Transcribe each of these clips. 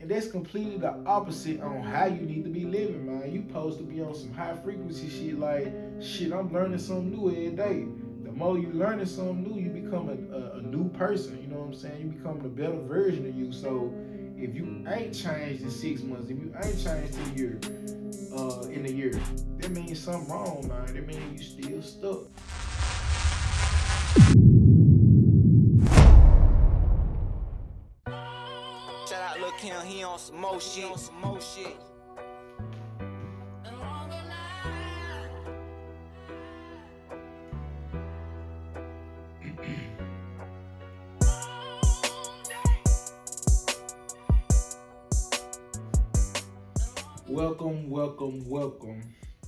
And that's completely the opposite on how you need to be living, man. You supposed to be on some high frequency shit like, shit, I'm learning something new every day. The more you learning something new, you become a new person. You know what I'm saying? You become a better version of you. So if you ain't changed in 6 months, if you ain't changed in a year, that means something wrong, man. That means you still stuck. Shout out Lil Kim, he on some more shit.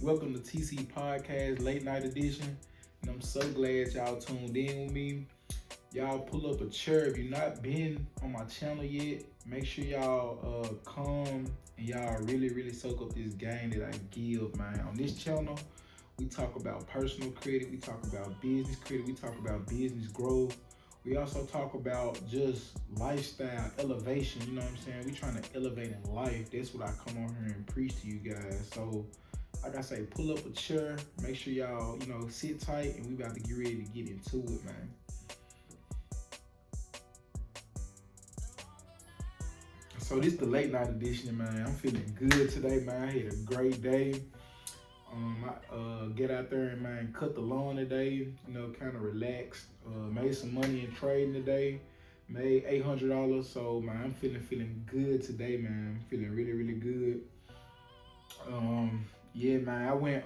Welcome to TC Podcast Late Night Edition. And I'm so glad y'all tuned in with me. Y'all pull up a chair. If you've not been on my channel yet, make sure y'all come and y'all really soak up this game that I give, man. On this channel, we talk about personal credit, we talk about business credit, we talk about business growth. We also talk about just lifestyle elevation, you know what I'm saying? We trying to elevate in life. That's what I come on here and preach to you guys. So, like I say, pull up a chair, make sure y'all, sit tight, and we about to get ready to get into it, man. So this the late night edition, man. I'm feeling good today, man. I had a great day. I get out there and, man, cut the lawn today, kind of relaxed. Made some money in trading today. Made $800. So, man, I'm feeling good today, man. I'm feeling really good. Yeah, man, I went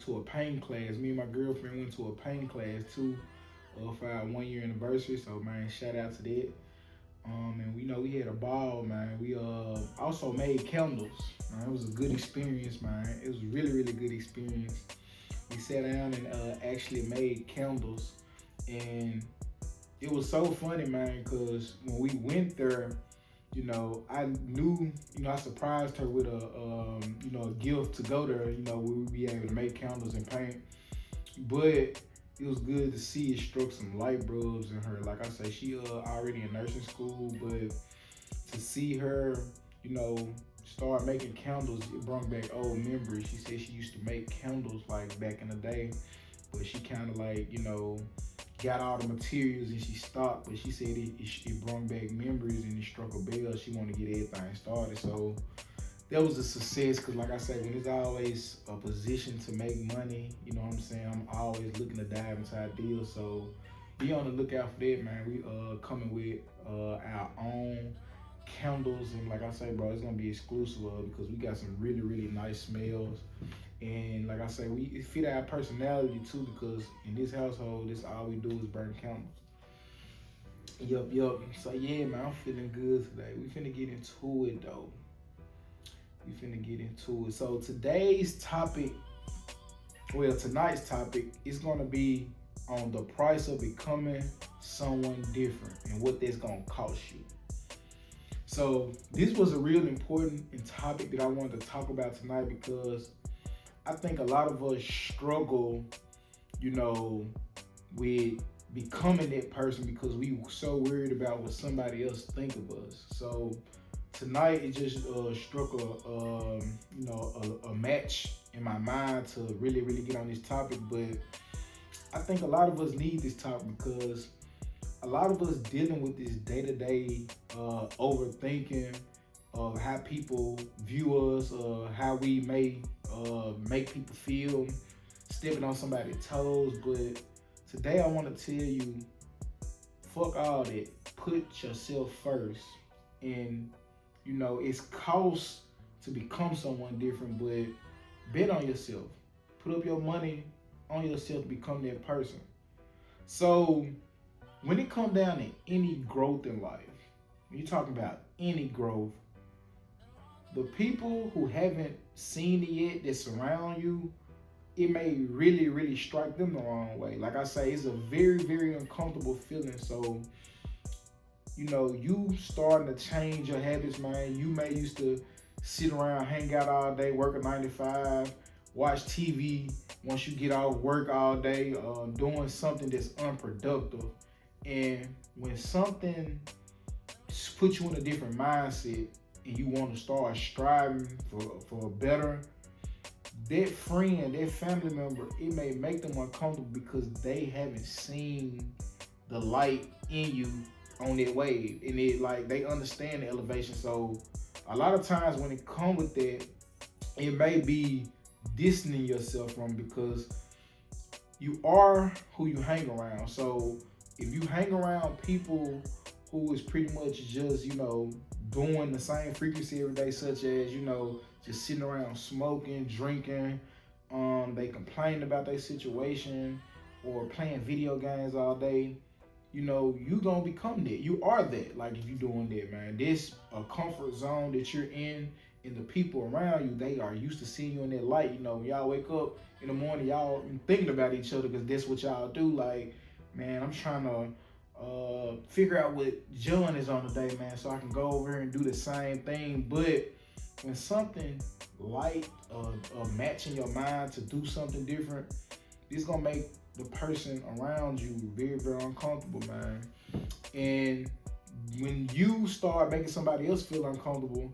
to a painting class. Me and my girlfriend went to a painting class too for our 1 year anniversary. So, man, shout out to that. And we had a ball, man. We also made candles. Man, it was a good experience, man. It was a really good experience. We sat down and actually made candles, and it was so funny, man, because when we went there, I knew, I surprised her with a gift to go there, we would be able to make candles and paint. But it was good to see it struck some light bulbs in her. Like I say, she already in nursing school, but to see her, start making candles, it brought back old memories. She said she used to make candles like back in the day, but she kind of like, got all the materials and she stopped. But she said it brought back memories and it struck a bell. She wanted to get everything started. So that was a success, because like I said, when it's always a position to make money, you know what I'm saying, I'm always looking to dive into ideas. So be on the lookout for that, man. We coming with our own candles, and like I say, bro, it's gonna be exclusive because we got some really nice smells. And like I say, it fit our personality too, because in this household, this all we do is burn candles. Yup. So yeah, man, I'm feeling good today. We finna get into it though. So tonight's topic is gonna be on the price of becoming someone different and what that's gonna cost you. So this was a real important topic that I wanted to talk about tonight, because I think a lot of us struggle, with becoming that person because we so worried about what somebody else think of us. So tonight it just struck a match in my mind to really get on this topic. But I think a lot of us need this topic because a lot of us dealing with this day-to-day overthinking of how people view us, how we may make people feel, stepping on somebody's toes. But today I want to tell you, fuck all that. Put yourself first. And it's cost to become someone different, but bet on yourself. Put up your money on yourself to become that person. So when it comes down to any growth in life, when you're talking about any growth, the people who haven't seen it yet that surround you, it may really strike them the wrong way. Like I say, it's a very uncomfortable feeling. So you starting to change your habits, man. You may used to sit around, hang out all day, work a 9 to 5, watch TV once you get off work all day, doing something that's unproductive. And when something puts you in a different mindset, and you want to start striving for better, that friend, that family member, it may make them uncomfortable because they haven't seen the light in you on that wave, and it like they understand the elevation. So a lot of times when it come with that, it may be distancing yourself from, because you are who you hang around. So if you hang around people who is pretty much just, doing the same frequency every day, such as, just sitting around smoking, drinking, they complain about their situation or playing video games all day, you gonna become that. You are that. Like, if you doing that, man, this a comfort zone that you're in, and the people around you, they are used to seeing you in that light. When y'all wake up in the morning, y'all thinking about each other because that's what y'all do. Like, man, I'm trying to figure out what John is on today, man, so I can go over here and do the same thing. But when something light, matching your mind to do something different, it's gonna make the person around you very, very uncomfortable, man. And when you start making somebody else feel uncomfortable,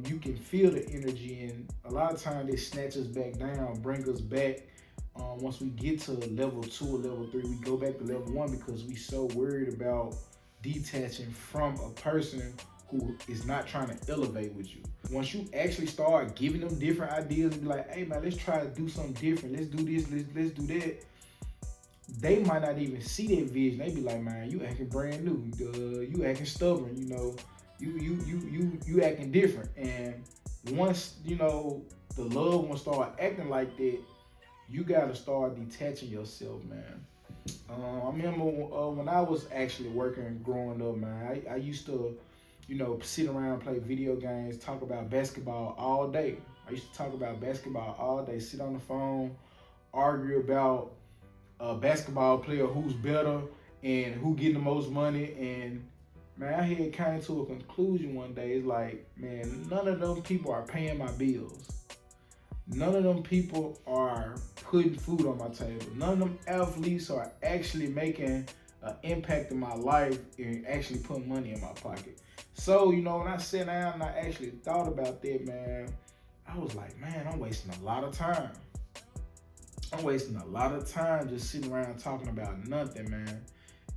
you can feel the energy, and a lot of times they snatch us back down, bring us back. Once we get to level 2 or level 3, we go back to level 1 because we so worried about detaching from a person who is not trying to elevate with you. Once you actually start giving them different ideas and be like, hey man, let's try to do something different. Let's do this, let's do that. They might not even see that vision. They be like, man, you acting brand new. You acting stubborn. You acting different. And once the loved one start acting like that, you gotta start detaching yourself, man. I remember when I was actually working growing up, man. I used to, sit around, play video games, talk about basketball all day. I used to talk about basketball all day, sit on the phone, argue about a basketball player who's better and who getting the most money. And man, I had came to a conclusion one day. It's like, man, none of them people are paying my bills. None of them people are putting food on my table. None of them athletes are actually making an impact in my life and actually putting money in my pocket. So, when I sat down and I actually thought about that, man, I was like, man, I'm wasting a lot of time. I'm wasting a lot of time just sitting around talking about nothing, man.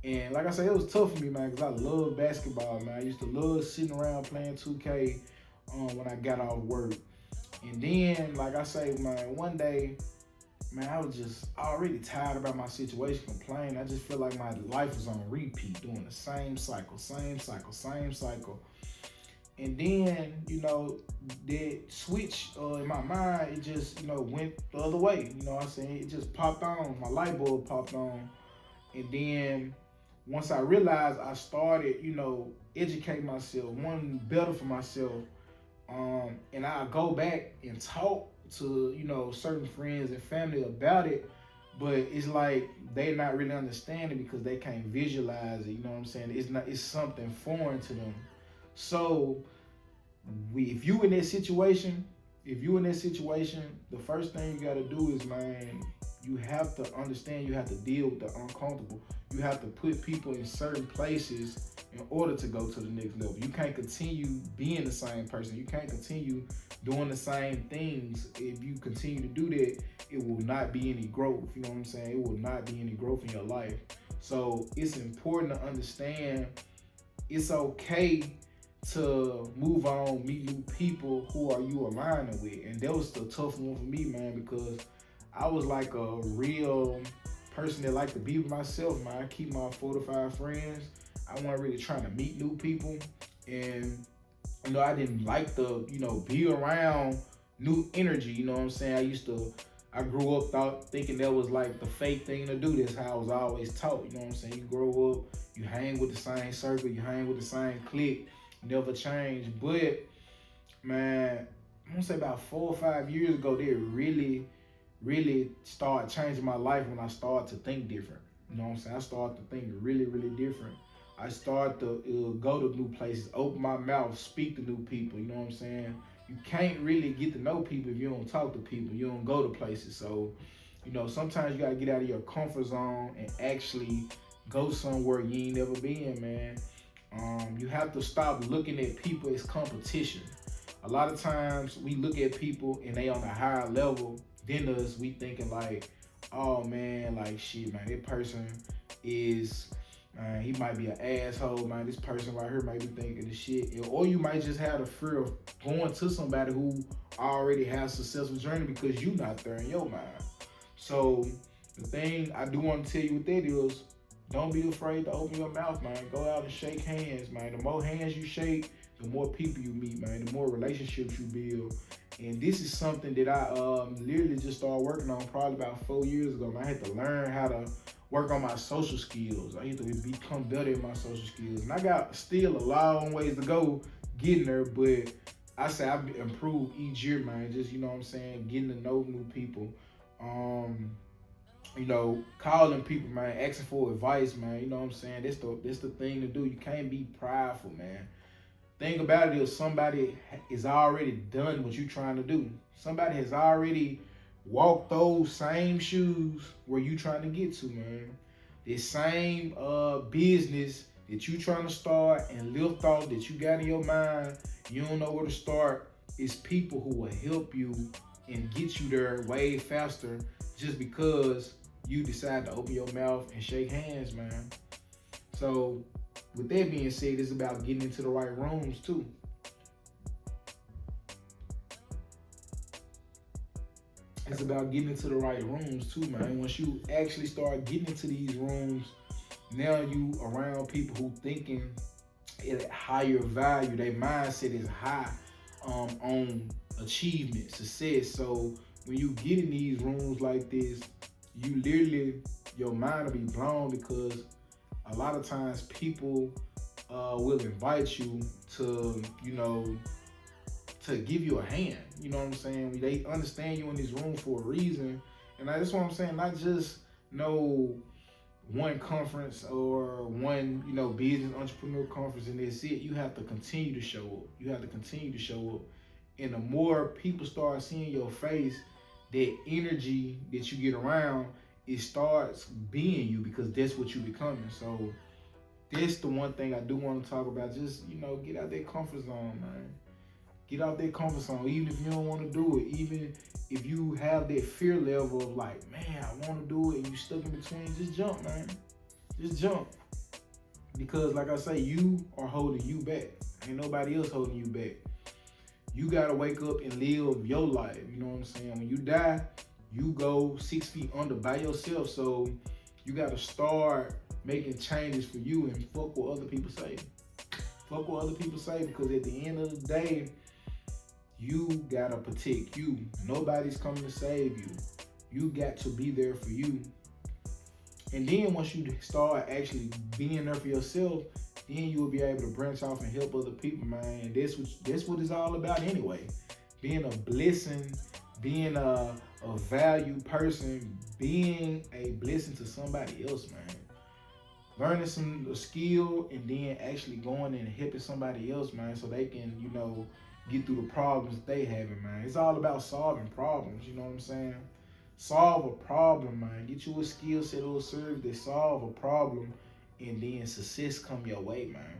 And like I said, it was tough for me, man, because I love basketball, man. I used to love sitting around playing 2K when I got off work. And then, like I say, man, one day, man, I was just already tired about my situation, complaining. I just feel like my life was on repeat, doing the same cycle. And then, that switch in my mind, it just, went the other way. You know what I'm saying? It just popped on. My light bulb popped on. And then once I realized, I started, educating myself, wanting better for myself. And I go back and talk to, certain friends and family about it, but it's like they're not really understanding because they can't visualize it. You know what I'm saying? It's something foreign to them. So if you in that situation, the first thing you gotta do is, man, you have to understand, you have to deal with the uncomfortable. You have to put people in certain places in order to go to the next level. You can't continue being the same person. You can't continue doing the same things. If you continue to do that, it will not be any growth. You know what I'm saying? It will not be any growth in your life. So it's important to understand it's okay to move on, meet new people who are you aligning with. And that was the tough one for me, man, because I was like a real person that like to be with myself, man. I keep my 4 to 5 friends. I wasn't really trying to meet new people. And, I didn't like to, be around new energy. You know what I'm saying? I grew up thinking that was like the fake thing to do. That's how I was always taught. You know what I'm saying? You grow up, you hang with the same circle, you hang with the same clique, never change. But, man, I'm gonna say about 4 or 5 years ago, they really started changing my life when I started to think different. You know what I'm saying? I started to think really, really different. I started to go to new places, open my mouth, speak to new people. You know what I'm saying? You can't really get to know people if you don't talk to people. You don't go to places. So, sometimes you got to get out of your comfort zone and actually go somewhere you ain't never been, man. You have to stop looking at people as competition. A lot of times we look at people and they on a higher level than us. We thinking like, oh man, like shit, man, that person is, man, he might be an asshole, man. This person right here might be thinking this shit, or you might just have the fear of going to somebody who already has a successful journey because you not there in your mind. So the thing I do want to tell you with that is, don't be afraid to open your mouth, man. Go out and shake hands, man. The more hands you shake, the more people you meet, man. The more relationships you build. And this is something that I literally just started working on probably about 4 years ago. Man. I had to learn how to work on my social skills. I had to become better at my social skills. And I got still a long ways to go getting there, but I say I've improved each year, man. Just, you know what I'm saying, getting to know new people. Calling people, man, asking for advice, man. You know what I'm saying? That's the thing to do. You can't be prideful, man. Thing about it is somebody is already done what you're trying to do. Somebody has already walked those same shoes where you trying to get to, man. This same business that you trying to start and lift off that you got in your mind, you don't know where to start. It's people who will help you and get you there way faster just because you decide to open your mouth and shake hands, man. So with that being said, it's about getting into the right rooms too. It's about getting into the right rooms too, man. Once you actually start getting into these rooms, now you around people who thinking at higher value. Their mindset is high on achievement, success. So when you get in these rooms like this, you literally, your mind will be blown because a lot of times people will invite you to, to give you a hand. You know what I'm saying? They understand you in this room for a reason. And that's what I'm saying. Not just no one conference or one, business entrepreneur conference and that's it. You have to continue to show up. You have to continue to show up. And the more people start seeing your face, that energy that you get around, it starts being you because that's what you becoming. So that's the one thing I do want to talk about. Just, get out that comfort zone, man. Get out that comfort zone, even if you don't want to do it. Even if you have that fear level of like, man, I want to do it, and you stuck in between, just jump, man. Just jump. Because like I say, you are holding you back. Ain't nobody else holding you back. You got to wake up and live your life. You know what I'm saying? When you die, you go 6 feet under by yourself. So you got to start making changes for you and fuck what other people say. Fuck what other people say, because at the end of the day, you got to protect you. Nobody's coming to save you. You got to be there for you. And then once you start actually being there for yourself, then you will be able to branch off and help other people, man. And that's what it's all about anyway. Being a blessing, being a valued person, being a blessing to somebody else, man. Learning some skill and then actually going and helping somebody else, man, so they can, get through the problems they having, man. It's all about solving problems, you know what I'm saying? Solve a problem, man. Get you a skill set or a service that solve a problem, and then success come your way, man.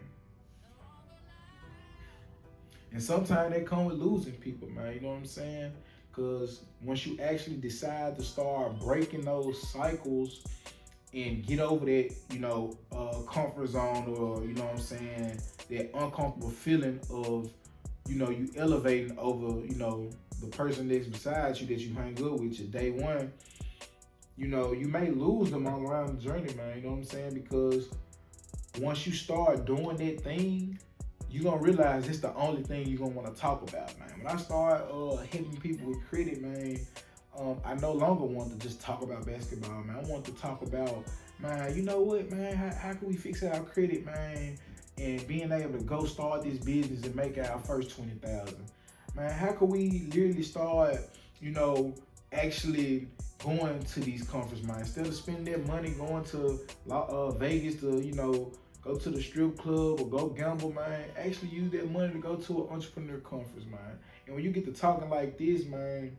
And sometimes they come with losing people, man. You know what I'm saying? Because once you actually decide to start breaking those cycles and get over that, comfort zone, or, you know what I'm saying, that uncomfortable feeling of, you elevating over, the person that's beside you that you hang good with your day one, you may lose them all around the journey, man. You know what I'm saying? Because once you start doing that thing, you're going to realize it's the only thing you're going to want to talk about, man. When I start hitting people with credit, man, I no longer want to just talk about basketball, man. I want to talk about, man, you know what, man, how can we fix our credit, man, and being able to go start this business and make our first 20,000. Man, how can we literally start, actually going to these conferences, man, instead of spending that money going to Vegas to, go to the strip club or go gamble, man. Actually use that money to go to an entrepreneur conference, man. And when you get to talking like this, man,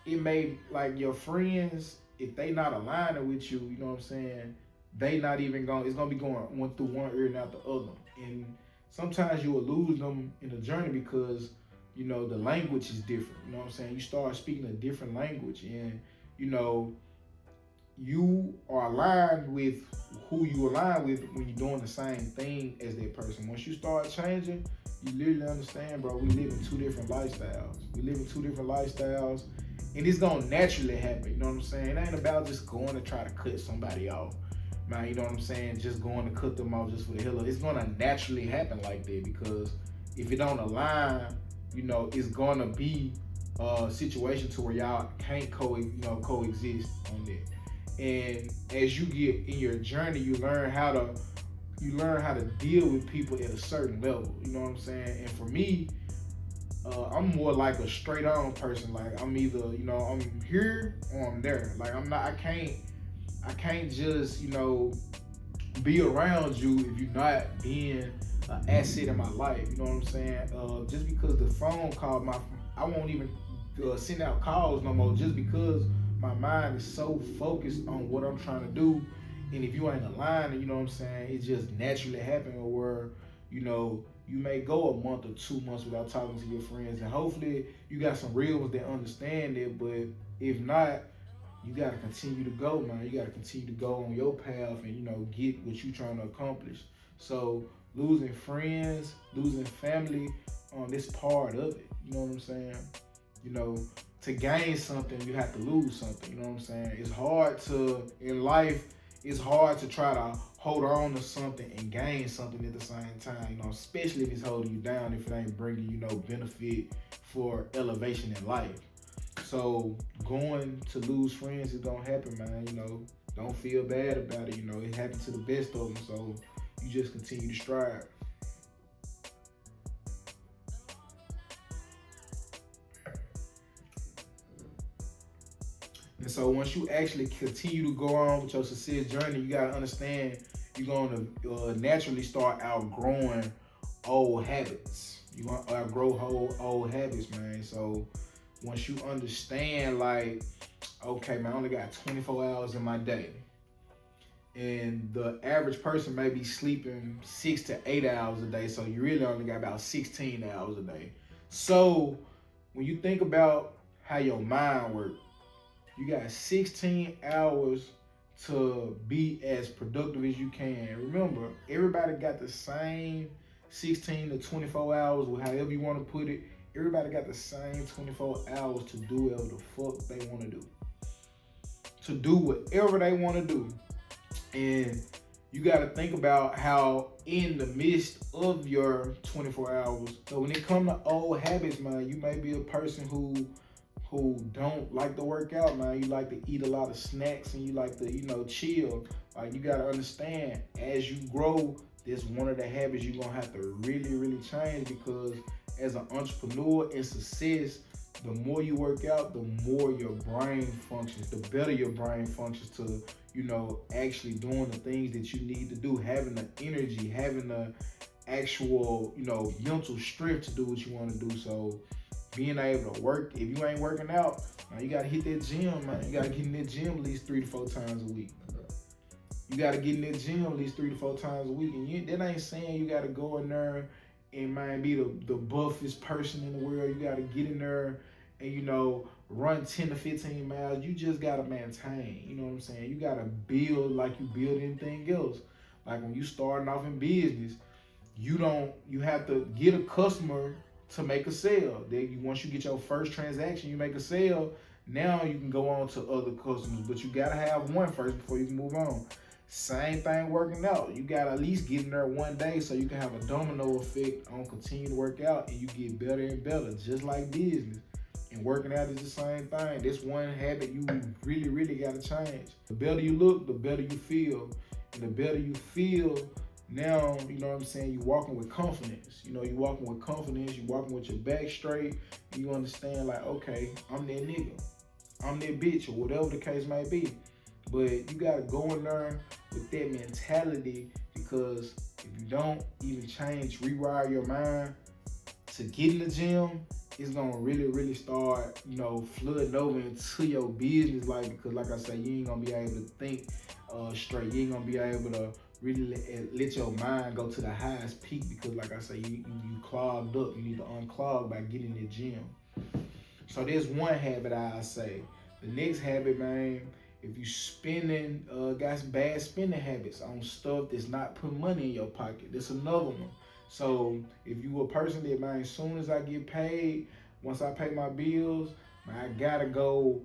it may, like, your friends, if they not aligning with you, you know what I'm saying, they not even going. It's gonna be going one through one ear and out the other. And sometimes you will lose them in the journey because the language is different. You know what I'm saying? You start speaking a different language, and you know you are aligned with who you align with when you're doing the same thing as that person. Once you start changing, you literally understand, bro. We live in two different lifestyles. And it's gonna naturally happen. You know what I'm saying? It ain't about just going to try to cut somebody off, man. You know what I'm saying? Just going to cut them off just for the hell of it. It's gonna naturally happen like that because if it don't align, it's gonna be a situation to where y'all can't coexist on that. And as you get in your journey, you learn how to deal with people at a certain level. You know what I'm saying? And for me, I'm more like a straight on person. Like I'm either I'm here or I'm there. Like I'm not. I can't just be around you if you're not being an asset in my life. You know what I'm saying? Just because the phone call, I won't even send out calls no more. Just because my mind is so focused on what I'm trying to do, and if you ain't aligned, you know what I'm saying, it just naturally happens where you may go a month or 2 months without talking to your friends, and hopefully you got some real ones that understand it. But if not, you gotta continue to go, man. You gotta continue to go on your path and get what you trying to accomplish. So losing friends, losing family, this part of it. You know what I'm saying? To gain something, you have to lose something. You know what I'm saying? In life, it's hard to try to hold on to something and gain something at the same time, especially if it's holding you down, if it ain't bringing benefit for elevation in life. So going to lose friends is gonna happen, man. Don't feel bad about it. It happens to the best of them. So you just continue to strive. And so once you actually continue to go on with your success journey, you gotta understand you're going to naturally start outgrowing old habits. You're going to outgrow old habits, man. So once you understand, like, okay, man, I only got 24 hours in my day. And the average person may be sleeping 6 to 8 hours a day. So you really only got about 16 hours a day. So when you think about how your mind works, you got 16 hours to be as productive as you can. Remember, everybody got the same 16 to 24 hours, or however you want to put it. Everybody got the same 24 hours to do whatever the fuck they want to do. To do whatever they want to do. And you got to think about how in the midst of your 24 hours, so when it comes to old habits, man, you may be a person who don't like to work out, man. You like to eat a lot of snacks and you like to, chill. Like, you gotta understand, as you grow, this one of the habits you're gonna have to really, really change, because as an entrepreneur in success, the more you work out, the more your brain functions, the better your brain functions to, actually doing the things that you need to do, having the energy, having the actual, mental strength to do what you want to do. So being able to work, if you ain't working out, man, you gotta hit that gym, man. You gotta get in that gym at least 3 to 4 times a week. You gotta get in that gym at least 3 to 4 times a week. And that ain't saying you gotta go in there and, man, be the buffest person in the world. You gotta get in there and, run 10 to 15 miles. You just gotta maintain, you know what I'm saying? You gotta build like you build anything else. Like when you starting off in business, you have to get a customer to make a sale. Once you get your first transaction, you make a sale. Now you can go on to other customers, but you gotta have one first before you can move on. Same thing working out. You gotta at least get in there one day so you can have a domino effect on continue to work out, and you get better and better, just like business. And working out is the same thing. This one habit you really, really gotta change. The better you look, the better you feel. And the better you feel, now, you know what I'm saying, you're walking with confidence. You're walking with confidence, you're walking with your back straight. You understand, like, okay, I'm that nigga. I'm that bitch, or whatever the case may be. But you gotta go in there with that mentality, because if you don't even rewire your mind to get in the gym, it's gonna really, really start, flooding over into your business life. Because like I say, you ain't gonna be able to think straight. You ain't gonna be able to really let your mind go to the highest peak because, like I say, you clogged up. You need to unclog by getting in the gym. So there's one habit I say. The next habit, man, if you spending, got some bad spending habits on stuff that's not putting money in your pocket, that's another one. So if you a person that, man, as soon as I get paid, once I pay my bills, man, I gotta go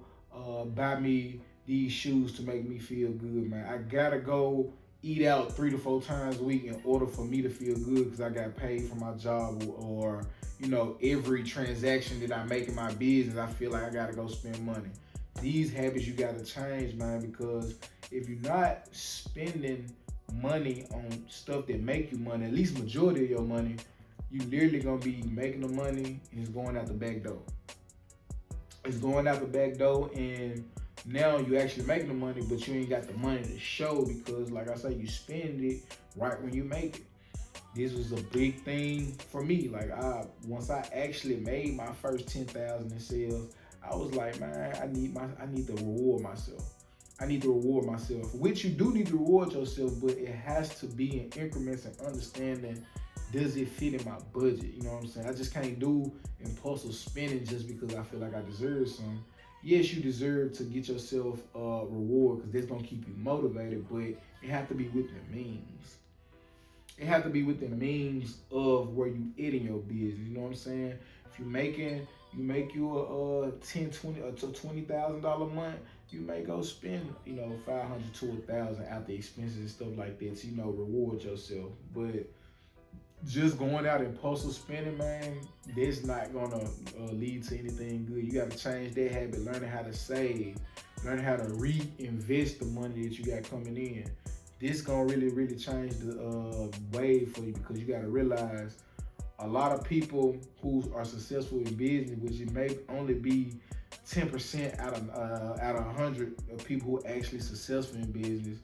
buy me these shoes to make me feel good, man. I gotta go eat out 3 to 4 times a week in order for me to feel good because I got paid for my job, or every transaction that I make in my business, I feel like I gotta go spend money. These habits you gotta change, man, because if you're not spending money on stuff that make you money, at least majority of your money, you literally gonna be making the money and it's going out the back door. It's going out the back door, and now you actually making the money, but you ain't got the money to show because, like I say, you spend it right when you make it. This was a big thing for me. Like once I actually made my first 10,000 in sales, I was like, man, I need to reward myself. I need to reward myself, which you do need to reward yourself, but it has to be in increments and understanding, does it fit in my budget? You know what I'm saying? I just can't do impulsive spending just because I feel like I deserve some. Yes, you deserve to get yourself a reward because that's gonna keep you motivated, but it have to be within means. It have to be within means of where you at in your business. You know what I'm saying? If you make you a $10,000 to $20,000 month, you may go spend $500 to $1,000 after expenses and stuff like that to reward yourself. But just going out impulsive spending, man, that's not gonna lead to anything good. You gotta change that habit, learning how to save, learning how to reinvest the money that you got coming in. This gonna really change the way for you because you gotta realize a lot of people who are successful in business, which it may only be 10% out of 100 of people who are actually successful in business,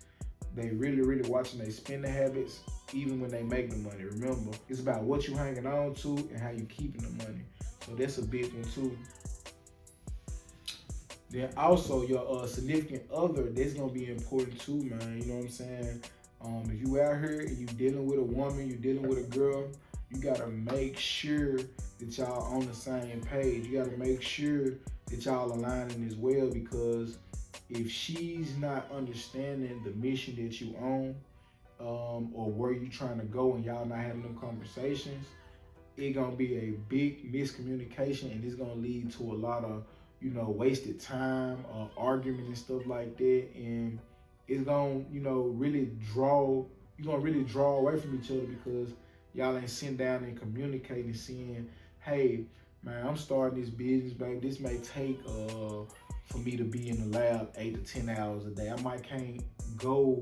they really watching their spending habits even when they make the money. Remember, it's about what you hanging on to and how you keeping the money. So that's a big one too. Then also your significant other, that's gonna be important too, man. You know what I'm saying? If you out here and you dealing with a woman, you dealing with a girl, you gotta make sure that y'all on the same page. You gotta make sure that y'all aligning as well, because if she's not understanding the mission that you own, or where you trying to go, and y'all not having them conversations, it gonna be a big miscommunication, and it's gonna lead to a lot of wasted time, argument and stuff like that, and it's gonna really draw away from each other because y'all ain't sitting down and communicating, seeing, hey man, I'm starting this business, baby. This may take for me to be in the lab 8 to 10 hours a day. I might can't go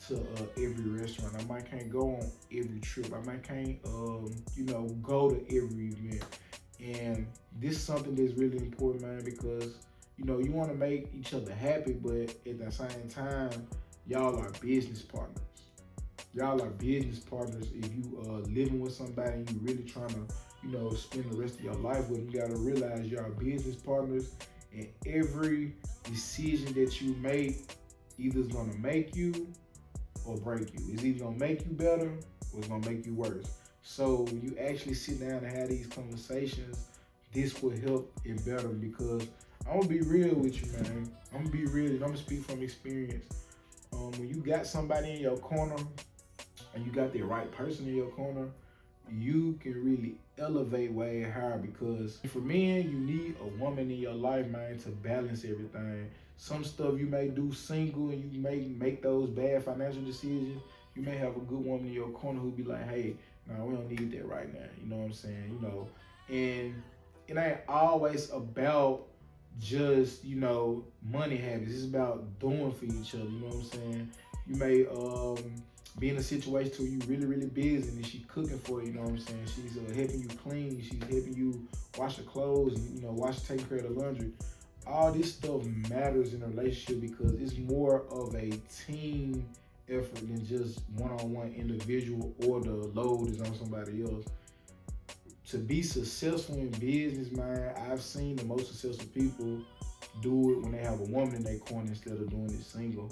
to every restaurant. I might can't go on every trip. I might can't go to every event. And this is something that's really important, man, because you want to make each other happy, but at the same time, y'all are business partners. Y'all are business partners. If you living with somebody and you really trying to spend the rest of your life with them, you gotta realize y'all are business partners, and every decision that you make either is gonna make you or break you. It's either gonna make you better or it's gonna make you worse. So when you actually sit down and have these conversations, this will help it better, because I'm gonna be real with you, man. I'm gonna be real and I'm gonna speak from experience. When you got somebody in your corner and you got the right person in your corner, you can really elevate way higher, because for men, you need a woman in your life, man, to balance everything. Some stuff you may do single and you may make those bad financial decisions. You may have a good woman in your corner who be like, hey, no, we don't need that right now. You know what I'm saying? And it ain't always about just, money habits. It's about doing for each other. You know what I'm saying? You may be in a situation where you really busy and she cooking for you. You know what I'm saying? She's helping you clean. She's helping you wash the clothes and take care of the laundry. All this stuff matters in a relationship because it's more of a team effort than just one-on-one individual, or the load is on somebody else. To be successful in business, man, I've seen the most successful people do it when they have a woman in their corner instead of doing it single.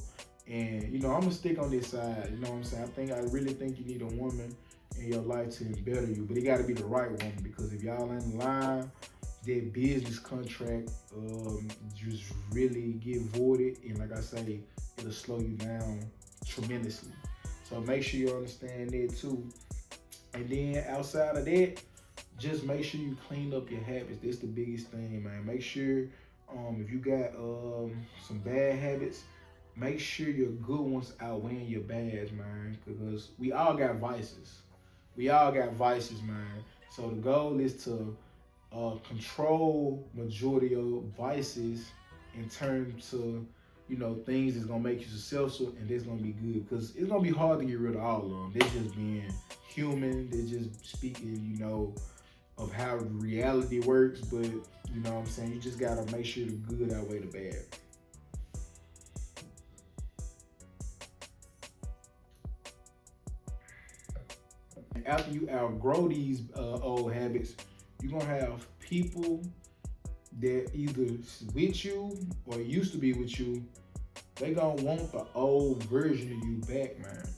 And I'm gonna stick on this side. You know what I'm saying? I really think you need a woman in your life to better you, but it got to be the right woman, because if y'all in line, that business contract just really get voided, and like I say, it'll slow you down tremendously. So make sure you understand that too. And then outside of that, just make sure you clean up your habits. That's the biggest thing, man. Make sure if you got some bad habits, make sure your good ones outweigh your bads, man. Because we all got vices. We all got vices, man. So the goal is to control majority of vices in terms to things that's gonna make you successful and that's gonna be good, because it's gonna be hard to get rid of all of them. They're just being human. They're just speaking of how reality works. But what I'm saying, you just gotta make sure the good outweigh the bad. After you outgrow these old habits, you're gonna have people that either with you or used to be with you. They gonna want the old version of you back, man.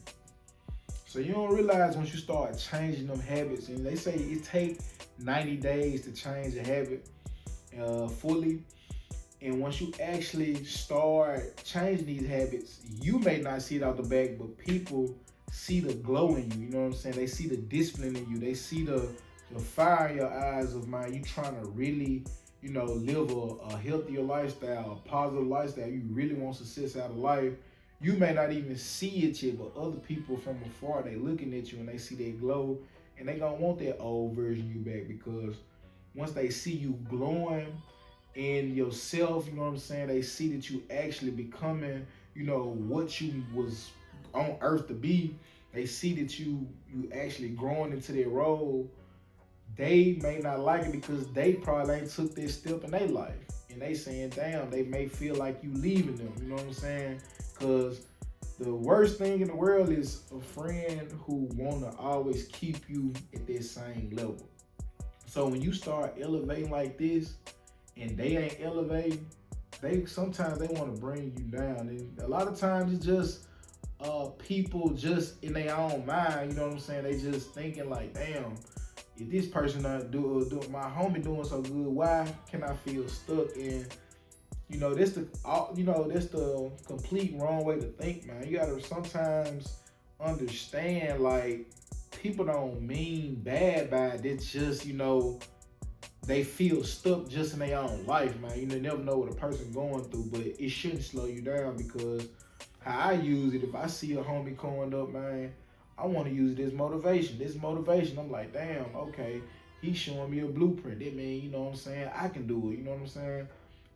So you don't realize once you start changing them habits, and they say it take 90 days to change a habit fully. And once you actually start changing these habits, you may not see it out the back, but people see the glow in you. You know what I'm saying? They see the discipline in you. They see the fire in your eyes of, man, you trying to really, live a healthier lifestyle, a positive lifestyle. You really want success out of life. You may not even see it yet, but other people from afar, they looking at you and they see that glow, and they gonna want that old version of you back, because once they see you glowing in yourself, you know what I'm saying, they see that you actually becoming, what you was on earth to be. They see that you actually growing into their role. They may not like it because they probably ain't took this step in their life, and they saying, damn, they may feel like you leaving them. You know what I'm saying? Because the worst thing in the world is a friend who wanna always keep you at that same level. So when you start elevating like this and they ain't elevating, sometimes they want to bring you down. And a lot of times it's just people just in their own mind. You know what I'm saying? They just thinking like, damn, if this person not do my homie doing so good, why can I feel stuck? And that's the complete wrong way to think, man. You gotta sometimes understand, like, people don't mean bad by it. It's just they feel stuck just in their own life, man. You never know what a person going through, but it shouldn't slow you down, because how I use it, if I see a homie coming up, man, I want to use it as motivation. This motivation, I'm like, damn, okay, he's showing me a blueprint. That means, what I'm saying, I can do it. You know what I'm saying?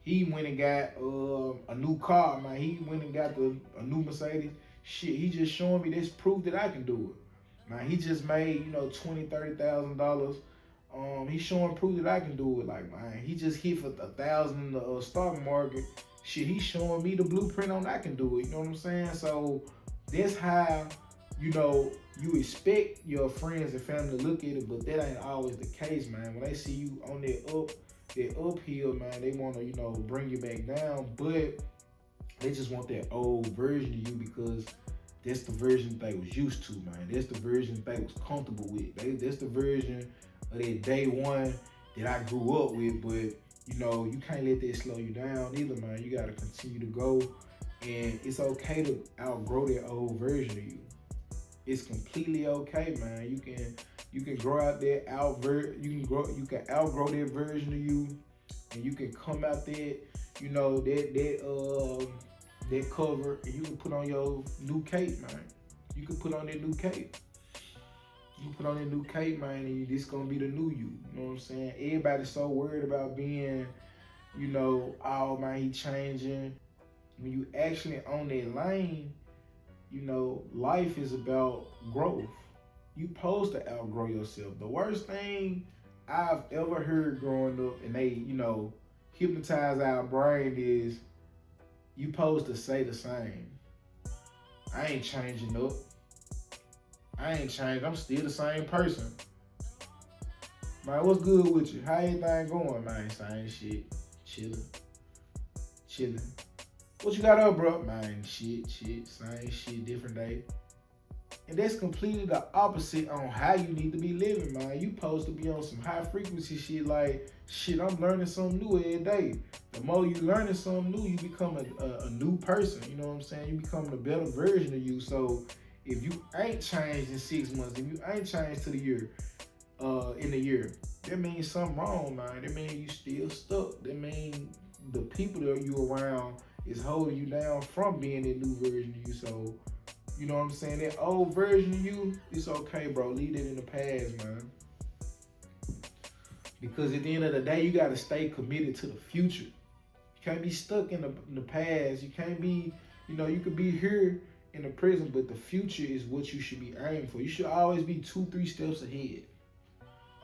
He went and got a new car, man. He went and got a new Mercedes. Shit, he just showing me this proof that I can do it. Man, he just made, $20,000, $30,000. He's showing proof that I can do it. Like, man, he just hit for 1,000 in the stock market. Shit, he's showing me the blueprint on I can do it. You know what I'm saying? So that's how, you expect your friends and family to look at it, but that ain't always the case, man. When they see you on that uphill, man, they want to, bring you back down, but they just want that old version of you, because that's the version they was used to, man. That's the version they was comfortable with. That's the version of that day one that I grew up with. But you can't let that slow you down either, man. You gotta continue to go, and it's okay to outgrow that old version of you. It's completely okay, man. You can grow out that you can outgrow that version of you, and you can come out that cover, and you can put on your new cape, man. You can put on that new cape. You put on that new cape, man, and this gonna be the new you. You know what I'm saying? Everybody's so worried about being, oh man, he changing. When you actually on that lane, life is about growth. You supposed to outgrow yourself. The worst thing I've ever heard growing up, and they, hypnotize our brain, is you supposed to say the same. I ain't changing up. I ain't changed. I'm still the same person. Man, what's good with you? How everything going, man? Same shit. Chilling. What you got up, bro? Man, shit, same shit, different day. And that's completely the opposite on how you need to be living, man. You supposed to be on some high frequency shit like, shit, I'm learning something new every day. The more you learning something new, you become a new person. You know what I'm saying? You become a better version of you. So if you ain't changed in 6 months, if you ain't changed to the year, in the year, that means something wrong, man. That means you still stuck. That means the people that you around is holding you down from being that new version of you. So you know what I'm saying? That old version of you, it's okay, bro. Leave it in the past, man. Because at the end of the day, you got to stay committed to the future. You can't be stuck in the past. You can't be, you could be here in the present, but the future is what you should be aiming for. You should always be 2-3 steps ahead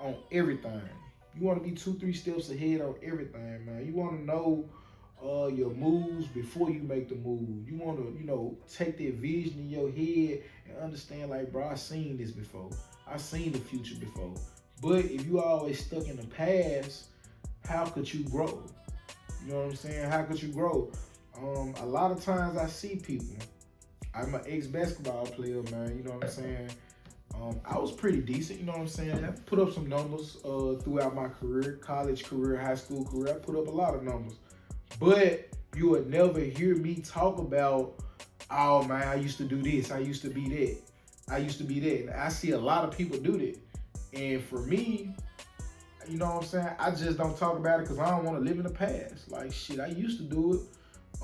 on everything. You want to be 2-3 steps ahead on everything, man. You want to know your moves before you make the move. You want to, take that vision in your head and understand, like, bro, I seen this before. I seen the future before. But if you always stuck in the past, how could you grow? You know what I'm saying? How could you grow? A lot of times I see people. I'm an ex-basketball player, man. You know what I'm saying? I was pretty decent, you know what I'm saying? I put up some numbers throughout my career, college career, high school career. I put up a lot of numbers. But you would never hear me talk about, oh man, I used to do this, I used to be that, I used to be that. And I see a lot of people do that. And for me, you know what I'm saying, I just don't talk about it because I don't want to live in the past. Like, shit, I used to do it.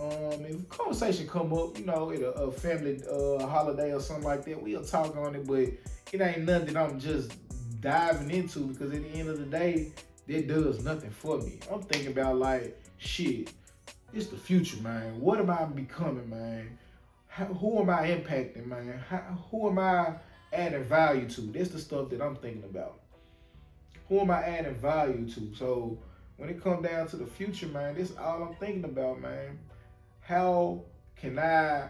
If a conversation come up, at a family holiday or something like that, we'll talk on it, but it ain't nothing that I'm just diving into because at the end of the day, that does nothing for me. I'm thinking about, like, shit, it's the future, man. What am I becoming, man? Who am I impacting, man? Who am I adding value to? That's the stuff that I'm thinking about. Who am I adding value to? So when it comes down to the future, man, that's all I'm thinking about, man. How can I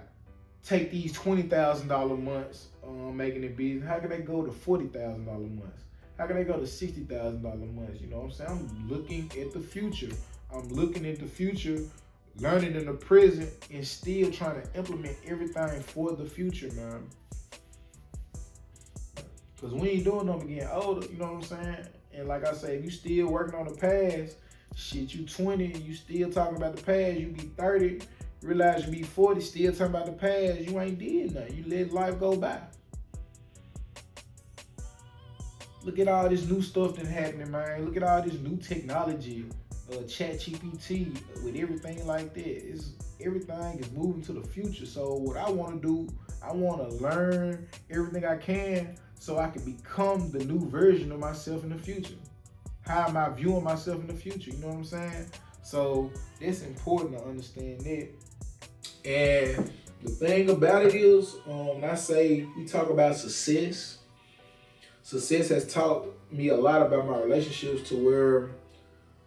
take these $20,000 months making it business? How can they go to $40,000 months? How can they go to $60,000 months? You know what I'm saying? I'm looking at the future. I'm looking at the future, learning in the present, and still trying to implement everything for the future, man. Because we ain't doing them getting older, you know what I'm saying? And like I say, if you still working on the past, shit, you 20, you still talking about the past, you be 30, realize you be 40, still talking about the past, you ain't did nothing. You let life go by. Look at all this new stuff that's happening, man. Look at all this new technology, ChatGPT, with everything like that. Everything is moving to the future. So what I want to do, I want to learn everything I can so I can become the new version of myself in the future. How am I viewing myself in the future? You know what I'm saying? So it's important to understand that. And the thing about it is, when I say we talk about success, success has taught me a lot about my relationships to where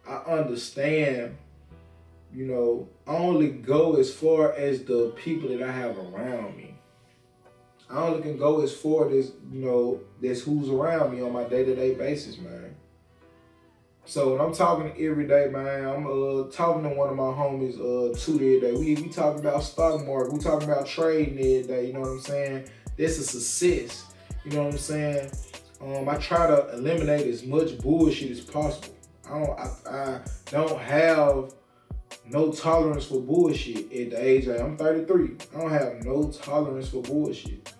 I understand, I only go as far as the people that I have around me. I only can go as far as, that's who's around me on my day-to-day basis, man. So when I'm talking every day, man, I'm talking to one of my homies two every day. We talking about stock market, we talking about trading every day, you know what I'm saying? That's a success, you know what I'm saying? I try to eliminate as much bullshit as possible. I don't have no tolerance for bullshit at the age I'm 33. I don't have no tolerance for bullshit.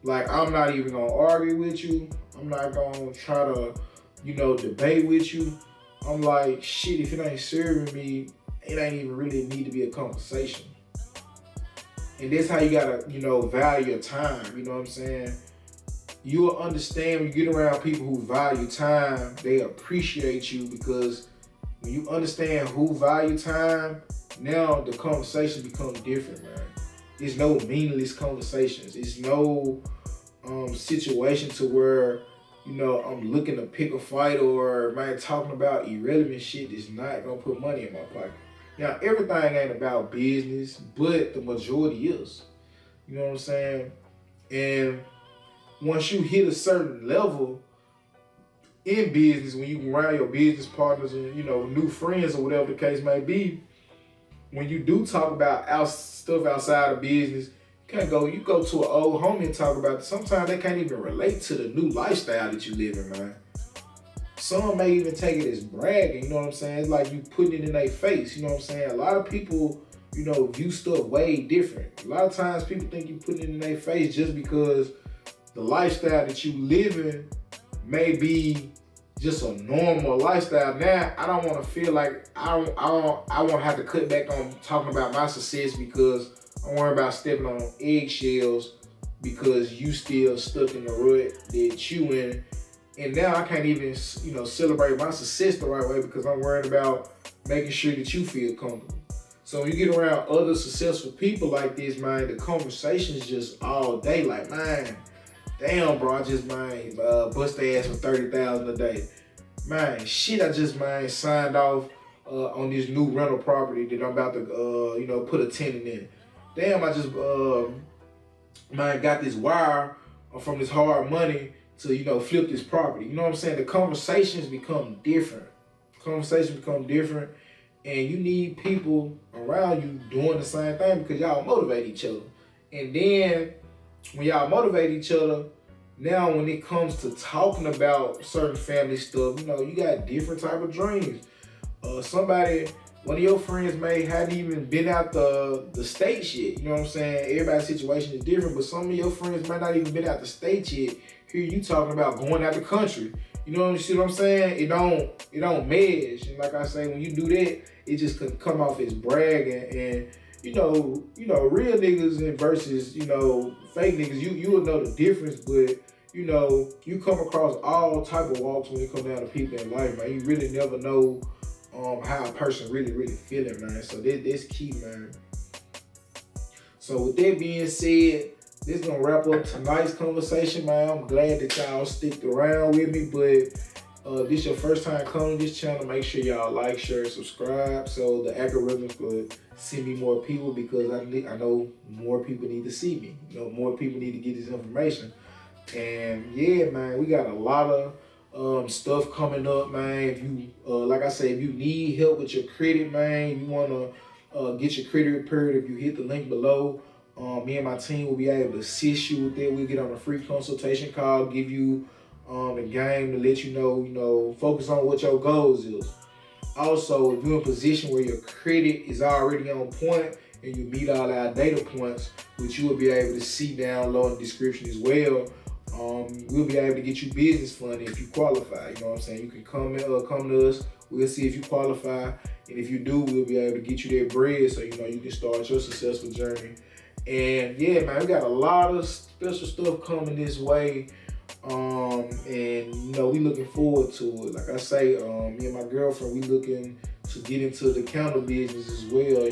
Like, I'm not even gonna argue with you. I'm not gonna try to, debate with you. I'm like, shit, if it ain't serving me, it ain't even really need to be a conversation. And that's how you gotta, value your time, you know what I'm saying? You'll understand when you get around people who value time, they appreciate you, because when you understand who value time, now the conversation becomes different, man. There's no meaningless conversations. It's no situation to where, I'm looking to pick a fight or, man, talking about irrelevant shit that's not gonna put money in my pocket. Now, everything ain't about business, but the majority is. You know what I'm saying? And once you hit a certain level in business, when you can around your business partners and, new friends or whatever the case may be, when you do talk about stuff outside of business, you go to an old homie and talk about it. Sometimes they can't even relate to the new lifestyle that you live in, man. Some may even take it as bragging, you know what I'm saying? It's like you putting it in their face, you know what I'm saying? A lot of people, view stuff way different. A lot of times people think you putting it in their face just because the lifestyle that you live in may be just a normal lifestyle. Now, I don't want to feel like I won't have to cut back on talking about my success because I'm worried about stepping on eggshells because you still stuck in the rut that you in. And now I can't even, celebrate my success the right way because I'm worried about making sure that you feel comfortable. So when you get around other successful people like this, man, the conversation's just all day. Like, man, damn, bro, I just, bust their ass for $30,000 a day. Man, shit, I just, signed off on this new rental property that I'm about to, put a tenant in. Damn, I just, got this wire from this hard money to, flip this property. You know what I'm saying? The conversations become different. And you need people around you doing the same thing because y'all motivate each other. And then when y'all motivate each other, now when it comes to talking about certain family stuff, you got different type of dreams. One of your friends hadn't even been out the states yet. You know what I'm saying? Everybody's situation is different, but some of your friends might not even been out the states yet. Hear you talking about going out the country. You know what I'm saying? It don't mesh. And like I say, when you do that, it just can come off as bragging. And real niggas versus fake niggas. You will know the difference, but you come across all type of walks when it comes down to people in life, man. You really never know how a person really feeling, man. So that's key, man. So with that being said, this is gonna wrap up tonight's conversation, man. I'm glad that y'all stick around with me, but this your first time coming to this channel, make sure y'all like, share, subscribe so the algorithms could send me more people because I know more people need to see me. More people need to get this information. And yeah, man, we got a lot of stuff coming up, man. If you, like I say, if you need help with your credit, man, you wanna get your credit repaired, if you hit the link below, me and my team will be able to assist you with that. We'll get on a free consultation call, give you the game to let you know, focus on what your goals is. Also, if you're in a position where your credit is already on point and you meet all our data points, which you will be able to see down low in the description as well, we'll be able to get you business funding if you qualify. You know what I'm saying? You can come to us. We'll see if you qualify, and if you do, we'll be able to get you that bread so you can start your successful journey. And yeah, man, we got a lot of special stuff coming this way. And we looking forward to it. Like I say, me and my girlfriend, we looking to get into the counter business as well.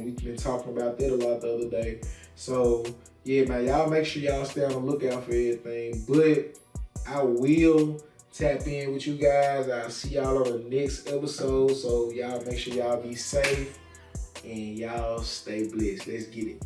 We've been talking about that a lot the other day. So yeah, man, y'all make sure y'all stay on the lookout for everything. But I will tap in with you guys. I'll see y'all on the next episode. So y'all make sure y'all be safe and y'all stay blessed. Let's get it.